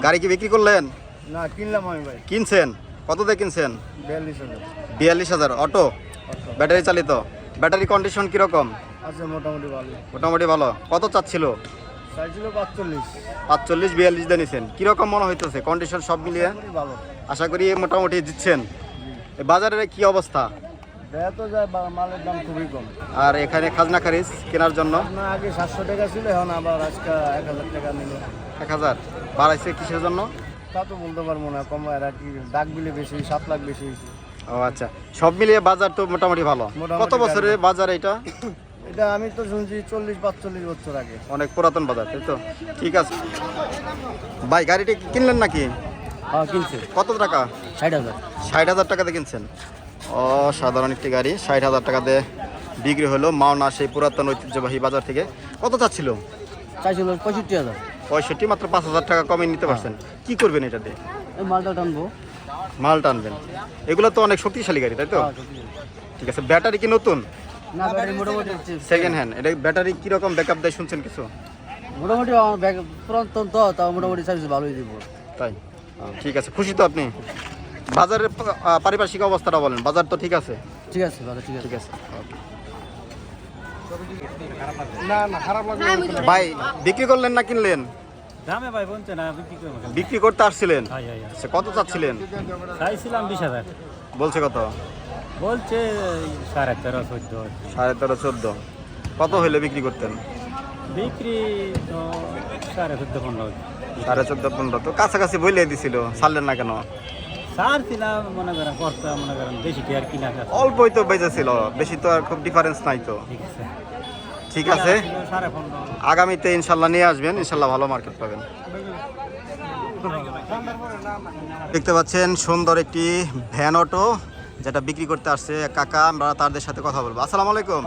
গাড়ি কি বিক্রি করলেন? না, কিনলাম আমি ভাই। কিনছেন? কত দিয়ে কিনছেন? 42,000। 42,000। অটো, ব্যাটারি চালিত। ব্যাটারি কন্ডিশন কিরকম? আচ্ছা, মোটামুটি ভালো। মোটামুটি ভালো। কত চাচ্ছিল? চাইছিল 45। 45, 42 দিয়ে নিছেন। কিরকম মনে হইতেছে কন্ডিশন সব মিলিয়ে? ভালো। আশা করি মোটামুটি দিচ্ছেন। এই বাজারের কি অবস্থা? দেয়া তো যায়, মালের দাম খুবই কম। আর এখানে খাজনা খারিজ কেনার জন্য না, আগে 700 টাকা ছিল, এখন আবার আজকে 1000 টাকা নিল। 1000 বাড়াইছে কিসের জন্য? তা তো বলতে পারবো না, কম এরা কি ডাক বিলে বেশি, 7 লাখ বেশি হয়েছে। ও আচ্ছা, সব মিলিয়ে বাজার তো মোটামুটি ভালো। কত বছরের বাজার এটা? এটা আমি তো শুনছি 40-45 বছর আগে। অনেক পুরাতন বাজার, তাই তো? ঠিক আছে ভাই, গাড়িটি কিনলেন নাকি? হ্যাঁ, কিনছে। কত টাকা? 60,000। 60,000 টাকা দিয়ে কিনছেন। সাধারণ একটি গাড়ি 60,000 টাকা দিয়ে বিক্রি হলো মাওনা সেই পুরাতন ঐতিহ্যবাহী বাজার থেকে। কত চাচ্ছিল? চাইছিল 65,000। 65, মাত্র 5,000 টাকা কমে নিতে পারছেন। কি করবেন এটা দিয়ে? এই মালটা টানবো। মাল টানবেন। এগুলো তো অনেক শক্তিশালী গাড়ি, তাই তো? ঠিক আছে। ব্যাটারি কি নতুন? না, ব্যাটারি মোটামুটি সেকেন্ড হ্যান্ড। এটা ব্যাটারি কিরকম ব্যাকআপ দেয় শুনছেন কিছু? মোটামুটি পুরাতন তো, তাও মোটামুটি সার্ভিস ভালোই দিব। তাই? ঠিক আছে, খুশি তো আপনি? বাজারের পারিপার্শ্বিক অবস্থাটা বলেন। বাজার তো ঠিক আছে? ঠিক আছে, ভালো, ঠিক আছে। ঠিক আছে। না না, খারাপ লাগবে ভাই, বিক্রি করলেন না কিনলেন? দামে ভাই বলছে না, বিক্রি করব। বিক্রি করতে আসছিলেন? আচ্ছা, কত চাচ্ছিলেন? চাইছিলাম 20,000। বলছে কত? বলছে 13.5 14। 13.5 14। কত হইলে বিক্রি করতেন? বিক্রি তো 14.5 15। 14.5 15 তো কাছাকাছি বইলে দিছিল, ছাড়লেন না কেন? ছাড়ছিলাম, মনে করেন করতে, মনে করেন বেশি কি আর কিনা আছে। অল্পই তো বেঁচেছিল, বেশি তো আর খুব ডিফারেন্স নাই তো। ঠিক আছে, ঠিক আছে, 15.5। আগামীতে ইনশাল্লাহ নিয়ে আসবেন, ইনশাল্লাহ ভালো মার্কেট পাবেন। দেখতে পাচ্ছেন সুন্দর একটি ভ্যান অটো যেটা বিক্রি করতে আসছে কাকা। আমরা তাদের সাথে কথা বলবো। আসসালামু আলাইকুম।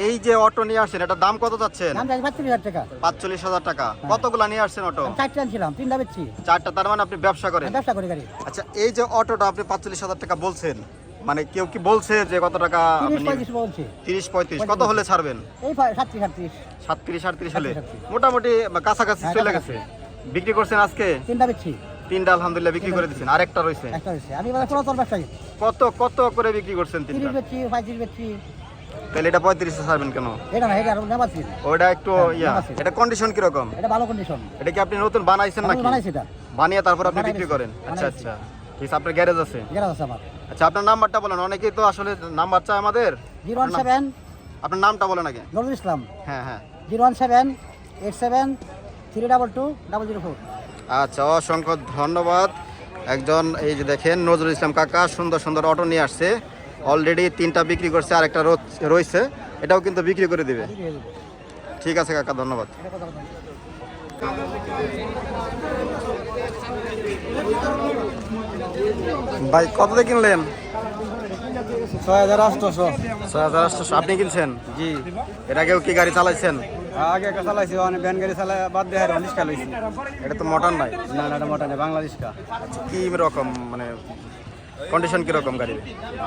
এই যে অটো নিয়ে আসছেন, এটার দাম কত চাচ্ছেন? 45,000 টাকা। 45,000 টাকা। কতগুলা নিয়ে আসছেন অটো? 4টা আনছিলাম, 3টা বেচছি। 4টা। তার মানে আপনি ব্যবসা করেন? ব্যবসা করি গাড়ি। আচ্ছা, এই যে অটোটা আপনি 45,000 টাকা বলছেন, মানে কেউ কি বলছে যে কত টাকা? 30-35 বলছে। 30-35। কত হলে ছাড়বেন? এই 37-38। 37-38 হলে 37। মোটামুটি কাছাকাছি চলে গেছে। বিক্রি করছেন আজকে? 3টা বেচছি। 3টা আলহামদুলিল্লাহ বিক্রি করে দিচ্ছেন। আরেকটা রয়েছে? একটা হইছে। আমি মানে পুরাতন ব্যবসায়ী। কত কত করে বিক্রি করছেন? 30 বেচছি, 35 বেচছি। তাহলে এটা 35 এ ছাড়বেন কেন? এটা না, এটা আর নেবা ছিল। ওটা একটু ইয়া। এটা কন্ডিশন কি রকম? এটা ভালো কন্ডিশন। এটা কি আপনি নতুন বানাইছেন নাকি? বানাইছি এটা। বানিয়ে তারপর আপনি বানাই বিক্রি দিছি। করেন? আচ্ছা বানাইছি। আচ্ছা, ঠিক আছে। আপনার গ্যারেজ আছে? গ্যারেজ আছে আমার। আচ্ছা, আপনার নাম্বারটা বলেন। অনেকেই তো আসলে নাম্বার চায় আমাদের। 017। আপনার নামটা বলেন আগে। নজরুল ইসলাম। হ্যাঁ হ্যাঁ। 01787322004। আচ্ছা, অসংখ্য ধন্যবাদ। একজন এই যে দেখেন নজরুল ইসলাম কাকা সুন্দর সুন্দর অটো নিয়ে আসছে। অলরেডি 3টা বিক্রি করছে, আরেকটা রয়েছে, এটাও কিন্তু বিক্রি করে দিবে। ঠিক আছে কাকা, ধন্যবাদ। ভাই, কত দিয়ে কিনলেন? 6800। 6800। আপনি কিনছেন? জি। এর আগেও কি গাড়ি চালাইছেন? আগে একটা চালাইছি, অনেক ভ্যান গাড়ি চালাই বাদ দিয়ে রিক্সা লইছি। এটা তো মোটর নাই। না না, এটা মোটা নেই, বাংলাদেশ কা। আচ্ছা, কি রকম মানে কন্ডিশন কিরকম গাড়ির?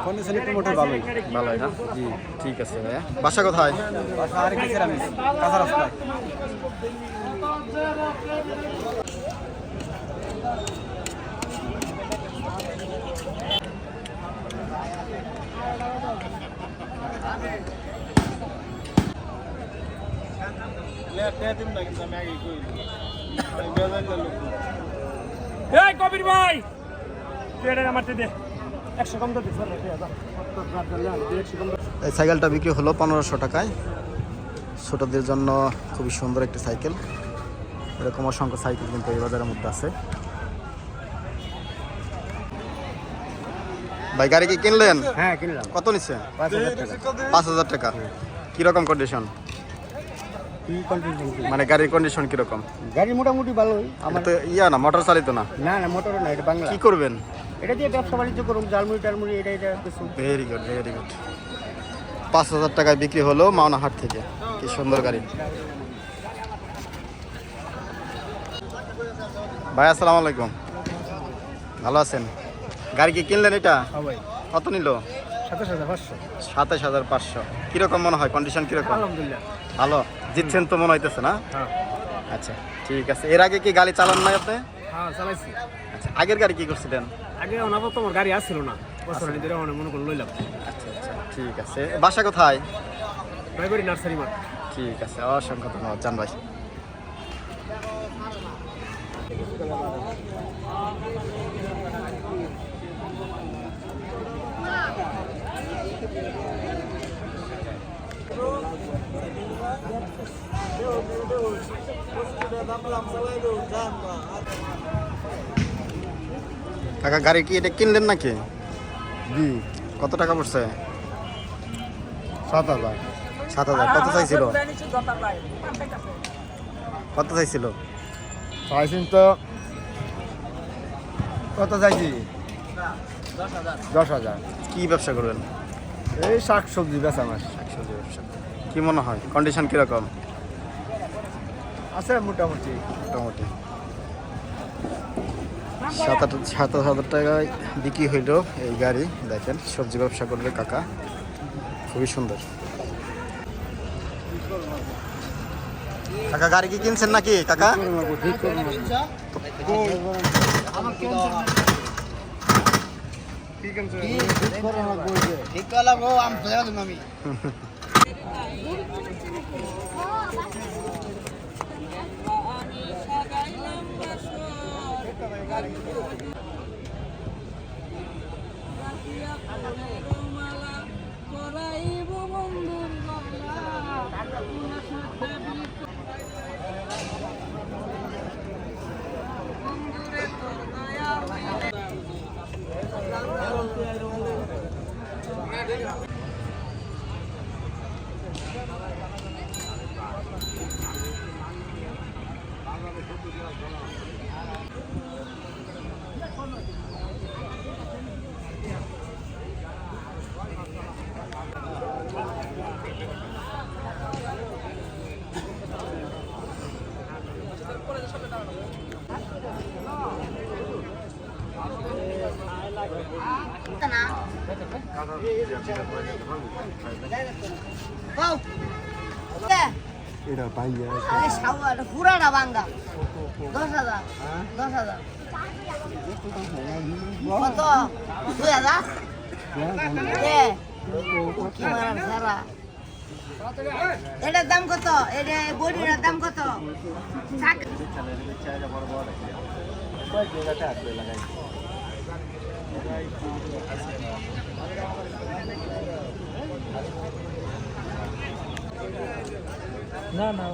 কন্ডিশন একটু মোটর ভালোই। ভালোই না? জি, ঠিক আছে ভাইয়া। বাসা কোথায়? বাসা আর কি আমি কাঁচা রাস্তায়। এই কবির ভাই, আমার দে 100 কম দে। এই সাইকেলটা বিক্রি হলো 1500 টাকায়। ছোটদের জন্য খুবই সুন্দর একটি সাইকেল। এরকম অসংখ্য সাইকেল কিন্তু এই বাজারের মধ্যে আছে। ভাই, গাড়ি কি কিনলেন? হ্যাঁ, কিনলাম। কত নিচ্ছে? 5000 টাকা। 5000 টাকা। কিরকম কন্ডিশন? কি কন্ডিশন? মানে গাড়ির কন্ডিশন কিরকম? গাড়ি মোটামুটি ভালোই। আমার তো ইয়া না, মোটর চালিত না? না না, মোটর না, এটা বাংলা। কি করবেন? এটা দিয়ে ব্যবসা বাণিজ্য করুন, জালমুড়ি টালমুড়ি, এটা কিছু। Very good, very good. 5000 টাকায় বিক্রি হলো মাওনা হাট থেকে। কি সুন্দর গাড়ি। ভাই, আসসালামু আলাইকুম। ভালো আছেন? গাড়ি কি কিনলেন এটা? কত নিল? 27500। 27500। কিরকম মনে হয় কন্ডিশন কিরকম? আলহামদুলিল্লাহ ভালো। জিতছেন তো মনে হইতেছে না? হ্যাঁ। আচ্ছা ঠিক আছে। এর আগে কি গাড়ি চালান নাই আপনি? হ্যাঁ চালাইছি। আচ্ছা আগের গাড়ি কি করছিলেন? আগে অনাবত তোমার গাড়ি আসছিল না, বছর ধরে মনে করে লইলাম। আচ্ছা আচ্ছা ঠিক আছে। বাসা কোথায়? ভাইবাড়ি নার্সারি মাঠ। ঠিক আছে, অসংখ্য ধন্যবাদ জান ভাই। কাকা গাড়ি কি এটা কিনলেন নাকি? জি কত টাকা পড়ছে? 7,000 7,000। কত চাইছিল? কত চাইছিল? চাইছেন তো কত চাইছি? 10,000। কি ব্যবসা করবেন? এই শাকসবজি বেচা মাস শাকসবজি ব্যবসা। কি মনে হয় কন্ডিশন কিরকম? আছে মোটামুটি। মোটামুটি 7,000 টাকায় বিক্রি হইল এই গাড়ি। দেখেন সবজি ব্যবসা করবে কাকা, খুবই সুন্দর। কাকা গাড়ি কি কিনছেন নাকি কাকা? এটা পাইয়া পুরাটা বাঙ্গা 10,000 10,000 কত 2,000 কি মারার সারা এটার দাম কত? এটা বড়ির দাম কত? না না